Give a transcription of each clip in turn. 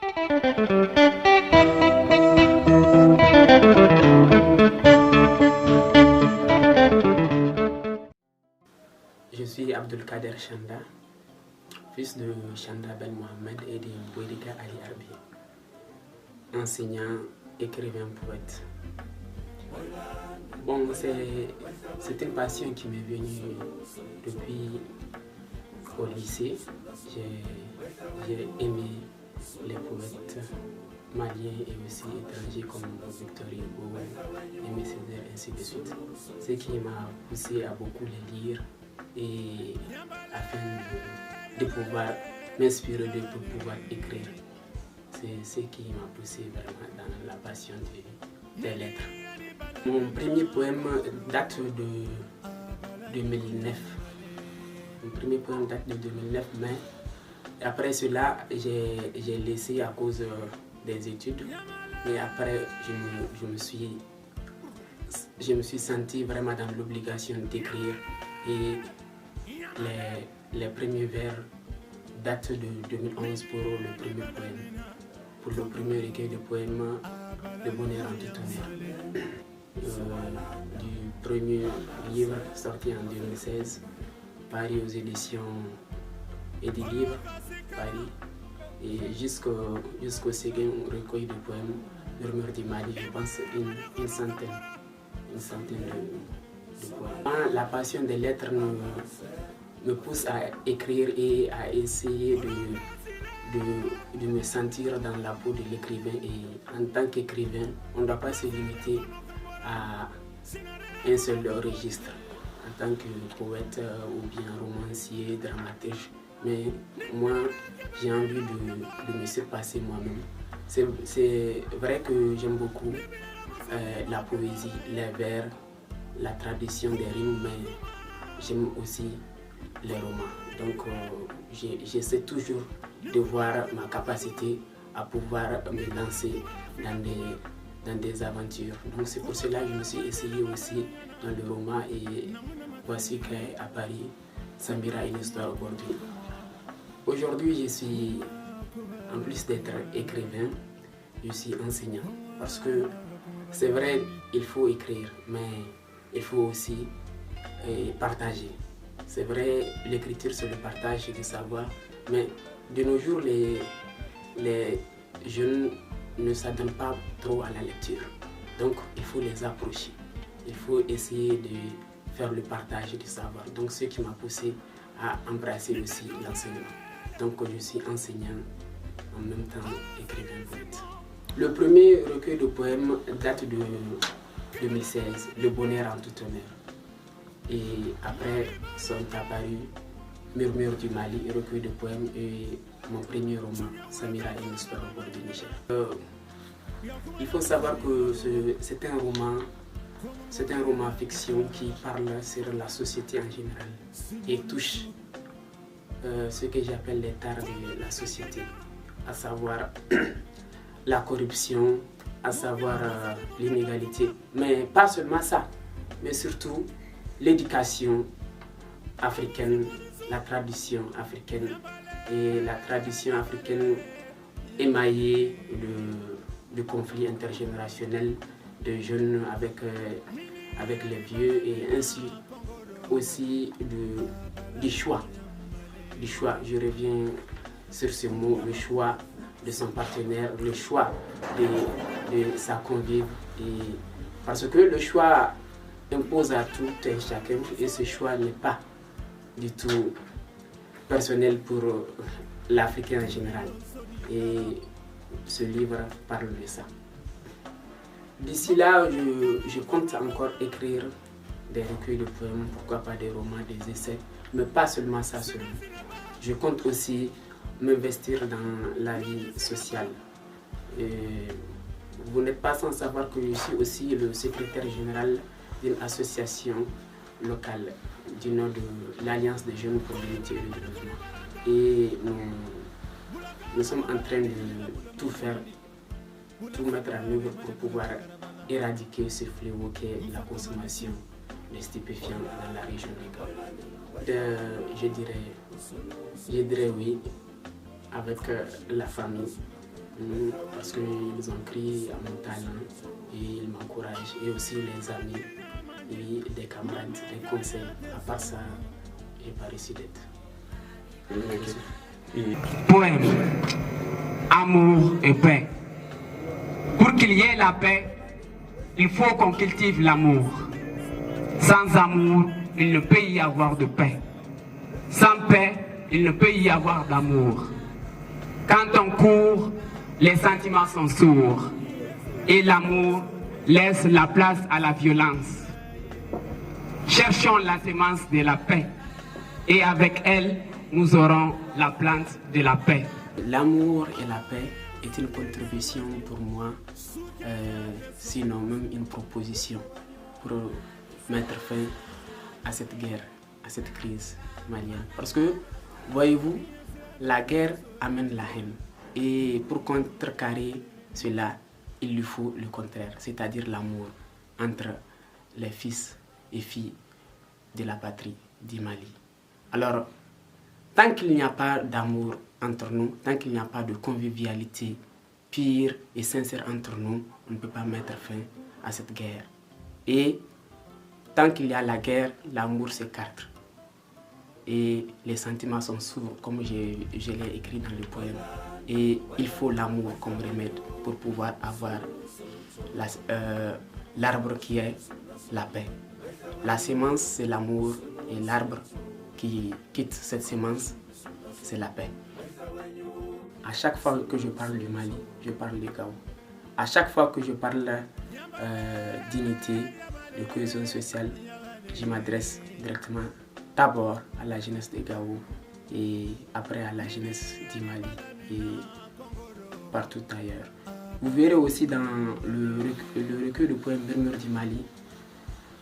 Je suis Abdelkader Chanda, fils de Chanda Ben Mohamed et de Bouedika Ali Arbi, enseignant, écrivain, poète. Bon, c'est une passion qui m'est venue depuis au lycée. J'ai aimé les poètes maliens et aussi étrangers comme Victor Hugo, Aimé Césaire, ainsi de suite. Ce qui m'a poussé à beaucoup les lire et afin de pouvoir m'inspirer pour pouvoir écrire. C'est ce qui m'a poussé vraiment dans la passion des lettres. Mon premier poème date de 2009. Mon premier poème date de 2009, mais après cela, j'ai laissé à cause des études. Mais après, je me suis senti vraiment dans l'obligation d'écrire. Et les premiers vers datent de 2011 pour le premier poème. Pour le premier recueil de poèmes, Le bonheur en tout tonnerre. Du premier livre sorti en 2016, Paris aux éditions Edilivre, Paris, et jusqu'au second recueil de poèmes, Murmure du Mali, je pense une centaine de poèmes. La passion des lettres me pousse à écrire et à essayer de me sentir dans la peau de l'écrivain. Et en tant qu'écrivain, on ne doit pas se limiter à un seul registre. En tant que poète ou bien romancier, dramaturge, mais moi j'ai envie de me surpasser moi-même. C'est vrai que j'aime beaucoup la poésie, les vers, la tradition des rimes, mais j'aime aussi les romans. Donc j'essaie toujours de voir ma capacité à pouvoir me lancer dans des aventures. Donc c'est pour cela que je me suis essayé aussi dans le roman et voici qu'à Paris, Samira une histoire aujourd'hui. Aujourd'hui, je suis, en plus d'être écrivain, je suis enseignant. Parce que c'est vrai, il faut écrire, mais il faut aussi partager. C'est vrai, l'écriture c'est le partage du savoir, mais de nos jours, les jeunes ne s'adonnent pas trop à la lecture. Donc, il faut les approcher. Il faut essayer de faire le partage du savoir. Donc, ce qui m'a poussé à embrasser aussi l'enseignement. Donc, je suis enseignant, en même temps écrivain poète. Le premier recueil de poèmes date de 2016, Le bonheur en tout honneur. Et après sont apparus Murmure du Mali, recueil de poèmes, et mon premier roman, Samira une histoire au bord du Niger. Il faut savoir que c'est un roman fiction qui parle sur la société en général et touche ce que j'appelle les tares de la société, à savoir la corruption, à savoir l'inégalité, mais pas seulement ça, mais surtout l'éducation africaine, la tradition africaine, et la tradition africaine émaillée de conflits intergénérationnels, de jeunes avec les vieux, et ainsi aussi du choix. Je reviens sur ce mot, le choix de son partenaire, le choix de sa convive, parce que le choix impose à tout et chacun, et ce choix n'est pas du tout personnel pour l'Africain en général. Et ce livre parle de ça. D'ici là, je compte encore écrire des recueils de poèmes, pourquoi pas des romans, des essais, mais pas seulement ça seulement. Je compte aussi m'investir dans la vie sociale. Et vous n'êtes pas sans savoir que je suis aussi le secrétaire général d'une association locale du nom de l'Alliance des jeunes pour l'unité et le développement. Et nous sommes en train de tout faire, tout mettre en œuvre pour pouvoir éradiquer ce fléau qu'est la consommation des stupéfiants dans la région du Gabon. Je dirais oui, avec la famille, parce qu'ils ont cru à mon talent et ils m'encouragent. Et aussi les amis, et des camarades, des conseils. À part ça, j'ai pas reçu d'aide. Poème. Amour et paix. Pour qu'il y ait la paix, il faut qu'on cultive l'amour. Sans amour, il ne peut y avoir de paix. Sans paix, il ne peut y avoir d'amour. Quand on court, les sentiments sont sourds. Et l'amour laisse la place à la violence. Cherchons la sémence de la paix. Et avec elle, nous aurons la plante de la paix. L'amour et la paix est une contribution pour moi, sinon même une proposition pour mettre fin à cette guerre, à cette crise malienne. Parce que, voyez-vous, la guerre amène la haine. Et pour contrecarrer cela, il lui faut le contraire, c'est-à-dire l'amour entre les fils et filles de la patrie du Mali. Alors, tant qu'il n'y a pas d'amour entre nous, tant qu'il n'y a pas de convivialité pure et sincère entre nous, on ne peut pas mettre fin à cette guerre. Et tant qu'il y a la guerre, l'amour s'écarte. Et les sentiments sont sourds, comme je l'ai écrit dans le poème. Et il faut l'amour comme remède pour pouvoir avoir l'arbre qui est la paix. La sémence, c'est l'amour, et l'arbre qui quitte cette sémence, c'est la paix. À chaque fois que je parle du Mali, je parle du Gao. À chaque fois que je parle d'unité, de cohésion sociale, je m'adresse directement d'abord à la jeunesse de Gao et après à la jeunesse du Mali et partout ailleurs. Vous verrez aussi dans le recueil de poèmes Murmures du Mali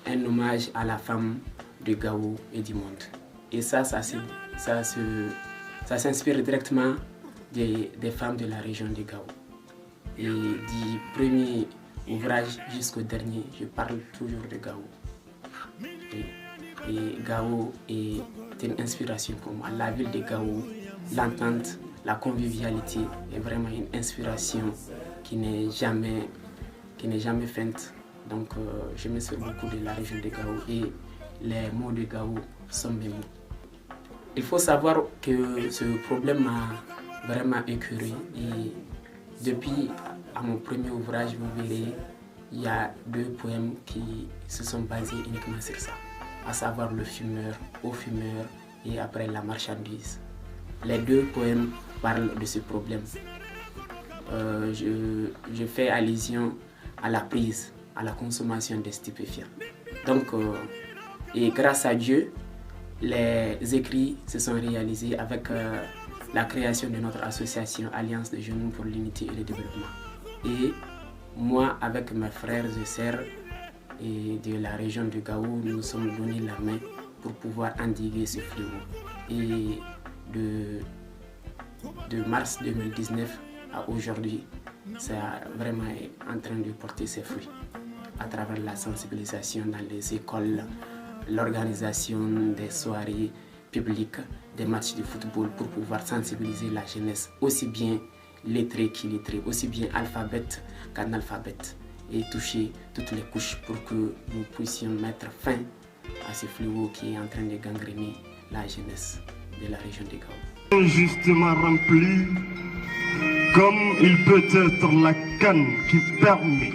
un hommage à la femme de Gao et du monde. Et ça s'inspire directement des femmes de la région de Gao. Et du premier ouvrage jusqu'au dernier, je parle toujours de Gao. Et Gao est une inspiration pour moi. La ville de Gao, l'entente, la convivialité est vraiment une inspiration qui n'est jamais feinte. Donc je me sers beaucoup de la région de Gao et les mots de Gao sont mes mots. Il faut savoir que ce problème m'a vraiment écœuré et depuis à mon premier ouvrage, vous verrez, il y a 2 poèmes qui se sont basés uniquement sur ça, à savoir le fumeur, au fumeur et après la marchandise. Les 2 poèmes parlent de ce problème. Je fais allusion à la prise, à la consommation des stupéfiants. Donc, et grâce à Dieu, les écrits se sont réalisés avec la création de notre association Alliance des jeunes pour l'unité et le développement. Et moi, avec mes frères et sœurs et de la région de Gao, nous nous sommes donné la main pour pouvoir endiguer ce fléau. Et de mars 2019 à aujourd'hui, ça vraiment est en train de porter ses fruits à travers la sensibilisation dans les écoles, l'organisation des soirées publiques, des matchs de football pour pouvoir sensibiliser la jeunesse, aussi bien lettrée qu'illettrée, aussi bien alphabète qu'analphabète, et toucher toutes les couches pour que nous puissions mettre fin à ce fléau qui est en train de gangréner la jeunesse de la région de Gao. Justement rempli, comme il peut être la canne qui permet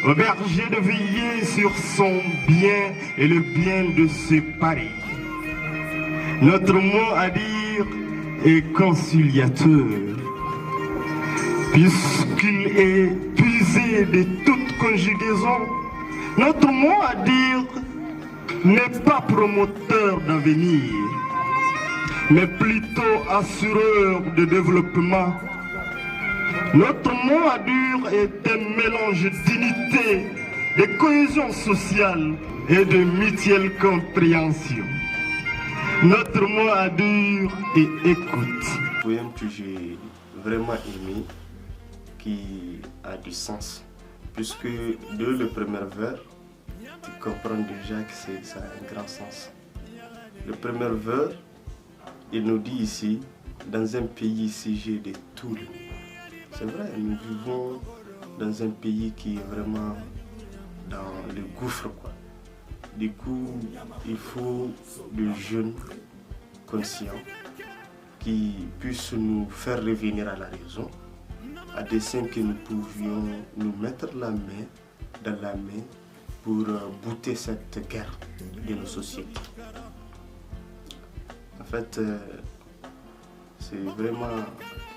au berger de veiller sur son bien et le bien de ses paris. Notre mot à dire est conciliateur, puisqu'il est puisé de toute conjugaison. Notre mot à dire n'est pas promoteur d'avenir, mais plutôt assureur de développement. Notre mot à dire est un mélange d'unité, de cohésion sociale et de mutuelle compréhension. Notre mot à dire est écoute. Un poème que j'ai vraiment aimé, qui a du sens, puisque de le premier vers, tu comprends déjà que ça a un grand sens. Le premier vers, il nous dit ici, dans un pays siégé de Toul, c'est vrai, nous vivons dans un pays qui est vraiment dans le gouffre, quoi. Du coup, il faut des jeunes conscients qui puissent nous faire revenir à la raison, à dessein que nous pouvions nous mettre la main dans la main pour bouter cette guerre de nos sociétés. En fait, c'est vraiment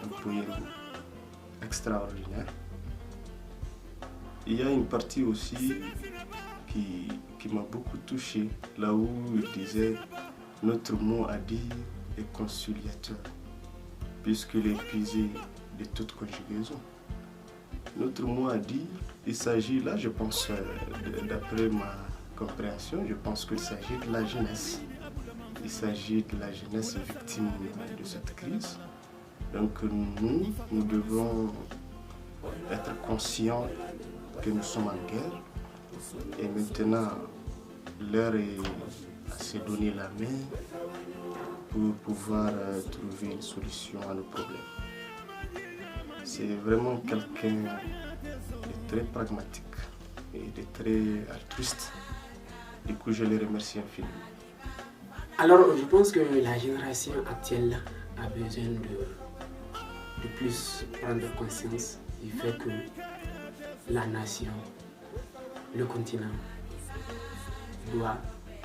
un poème extraordinaire. Il y a une partie aussi qui m'a beaucoup touché, là où il disait « Notre mot à dire est conciliateur, puisqu'il est épuisé de toute conjugaison. » Notre mot à dire, il s'agit, là je pense, d'après ma compréhension, je pense qu'il s'agit de la jeunesse. Il s'agit de la jeunesse victime de cette crise. Donc nous devons être conscients que nous sommes en guerre. Et maintenant, l'heure est à se donner la main pour pouvoir trouver une solution à nos problèmes. C'est vraiment quelqu'un de très pragmatique et de très altruiste. Du coup, je le remercie infiniment. Alors, je pense que la génération actuelle a besoin de plus prendre conscience du fait que la nation, le continent, doit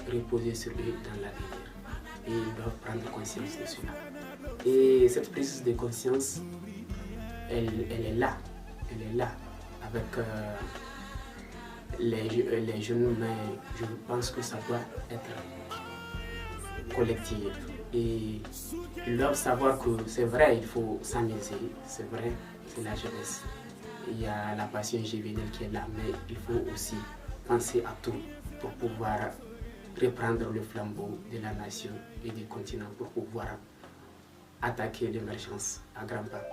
reposer sur eux dans l'avenir. Et ils doivent prendre conscience de cela. Et cette prise de conscience, elle est là. Elle est là avec les jeunes, mais je pense que ça doit être collectif. Et ils doivent savoir que c'est vrai, il faut s'amuser, c'est vrai, c'est la jeunesse. Il y a la passion juvénile qui est là, mais il faut aussi penser à tout pour pouvoir reprendre le flambeau de la nation et du continent pour pouvoir attaquer l'émergence à grands pas.